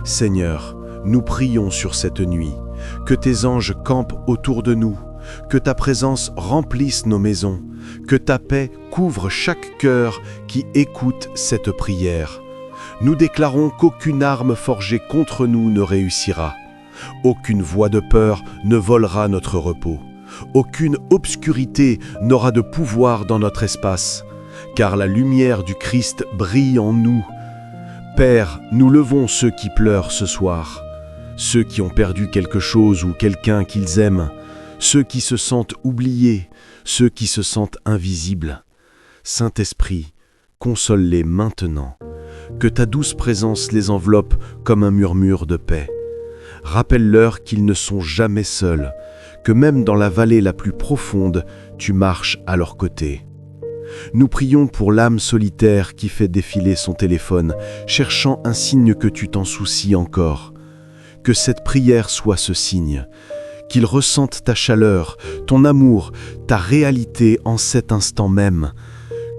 Seigneur, nous prions sur cette nuit, que tes anges campent autour de nous, que ta présence remplisse nos maisons, Que ta paix couvre chaque cœur qui écoute cette prière. Nous déclarons qu'aucune arme forgée contre nous ne réussira. Aucune voix de peur ne volera notre repos. Aucune obscurité n'aura de pouvoir dans notre espace, car la lumière du Christ brille en nous. Père, nous levons ceux qui pleurent ce soir, ceux qui ont perdu quelque chose ou quelqu'un qu'ils aiment, ceux qui se sentent oubliés, ceux qui se sentent invisibles. Saint-Esprit, console-les maintenant. Que ta douce présence les enveloppe comme un murmure de paix. Rappelle-leur qu'ils ne sont jamais seuls, que même dans la vallée la plus profonde, tu marches à leur côté. Nous prions pour l'âme solitaire qui fait défiler son téléphone, cherchant un signe que tu t'en soucies encore. Que cette prière soit ce signe, qu'ils ressentent ta chaleur, ton amour, ta réalité en cet instant même,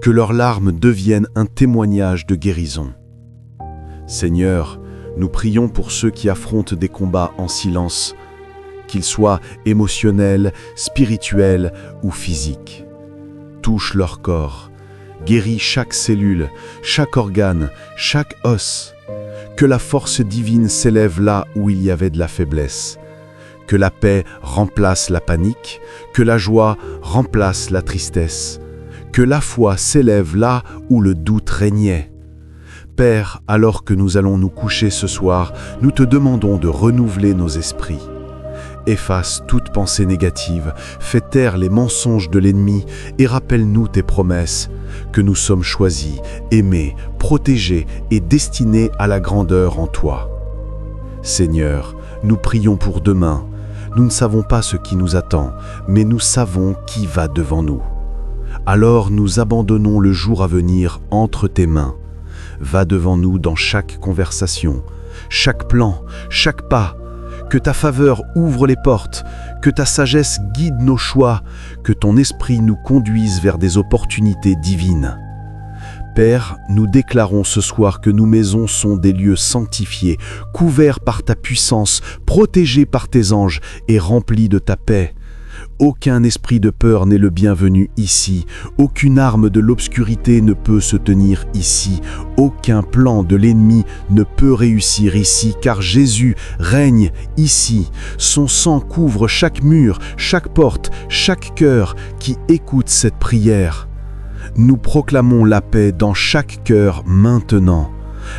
que leurs larmes deviennent un témoignage de guérison. Seigneur, nous prions pour ceux qui affrontent des combats en silence, qu'ils soient émotionnels, spirituels ou physiques. Touche leur corps, guéris chaque cellule, chaque organe, chaque os. Que la force divine s'élève là où il y avait de la faiblesse. Que la paix remplace la panique, que la joie remplace la tristesse. Que la foi s'élève là où le doute régnait. Père, alors que nous allons nous coucher ce soir, nous te demandons de renouveler nos esprits. Efface toute pensée négative, fais taire les mensonges de l'ennemi et rappelle-nous tes promesses, que nous sommes choisis, aimés, protégés et destinés à la grandeur en toi. Seigneur, nous prions pour demain. Nous ne savons pas ce qui nous attend, mais nous savons qui va devant nous. Alors nous abandonnons le jour à venir entre tes mains. Va devant nous dans chaque conversation, chaque plan, chaque pas. Que ta faveur ouvre les portes, que ta sagesse guide nos choix, que ton esprit nous conduise vers des opportunités divines. Père, nous déclarons ce soir que nos maisons sont des lieux sanctifiés, couverts par ta puissance, protégés par tes anges et remplis de ta paix. Aucun esprit de peur n'est le bienvenu ici, aucune arme de l'obscurité ne peut se tenir ici, aucun plan de l'ennemi ne peut réussir ici, car Jésus règne ici. Son sang couvre chaque mur, chaque porte, chaque cœur qui écoute cette prière. Nous proclamons la paix dans chaque cœur maintenant.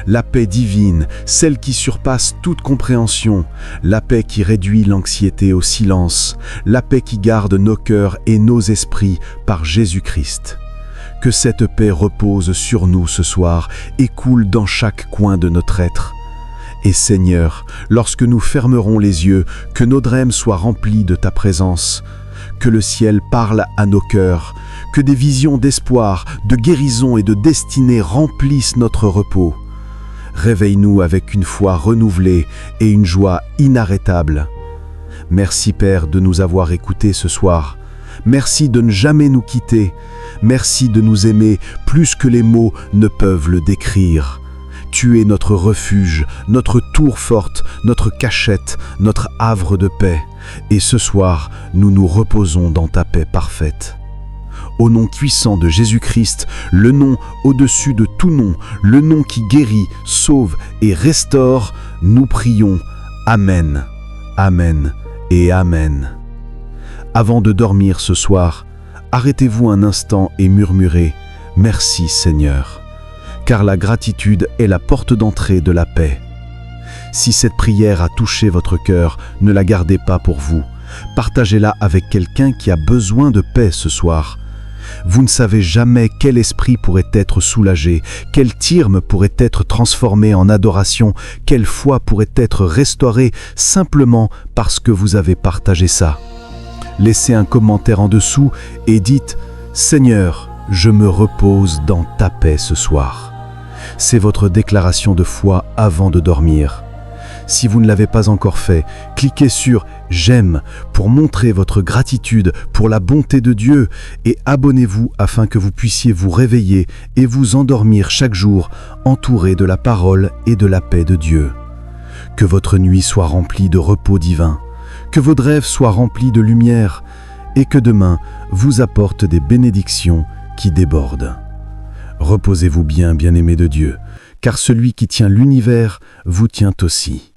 La paix divine, celle qui surpasse toute compréhension, la paix qui réduit l'anxiété au silence, la paix qui garde nos cœurs et nos esprits par Jésus-Christ. Que cette paix repose sur nous ce soir et coule dans chaque coin de notre être. Et Seigneur, lorsque nous fermerons les yeux, que nos rêves soient remplis de ta présence, que le ciel parle à nos cœurs, que des visions d'espoir, de guérison et de destinée remplissent notre repos. Réveille-nous avec une foi renouvelée et une joie inarrêtable. Merci Père de nous avoir écoutés ce soir. Merci de ne jamais nous quitter. Merci de nous aimer plus que les mots ne peuvent le décrire. Tu es notre refuge, notre tour forte, notre cachette, notre havre de paix. Et ce soir, nous nous reposons dans ta paix parfaite. Au nom puissant de Jésus-Christ, le nom au-dessus de tout nom, le nom qui guérit, sauve et restaure, nous prions. Amen, Amen et Amen. Avant de dormir ce soir, arrêtez-vous un instant et murmurez « Merci Seigneur », car la gratitude est la porte d'entrée de la paix. Si cette prière a touché votre cœur, ne la gardez pas pour vous. Partagez-la avec quelqu'un qui a besoin de paix ce soir. Vous ne savez jamais quel esprit pourrait être soulagé, quel terme pourrait être transformé en adoration, quelle foi pourrait être restaurée simplement parce que vous avez partagé ça. Laissez un commentaire en dessous et dites « Seigneur, je me repose dans ta paix ce soir ». C'est votre déclaration de foi avant de dormir. Si vous ne l'avez pas encore fait, cliquez sur « J'aime » pour montrer votre gratitude pour la bonté de Dieu et abonnez-vous afin que vous puissiez vous réveiller et vous endormir chaque jour entouré de la parole et de la paix de Dieu. Que votre nuit soit remplie de repos divin, que vos rêves soient remplis de lumière et que demain vous apporte des bénédictions qui débordent. Reposez-vous bien, bien-aimés de Dieu, car celui qui tient l'univers vous tient aussi.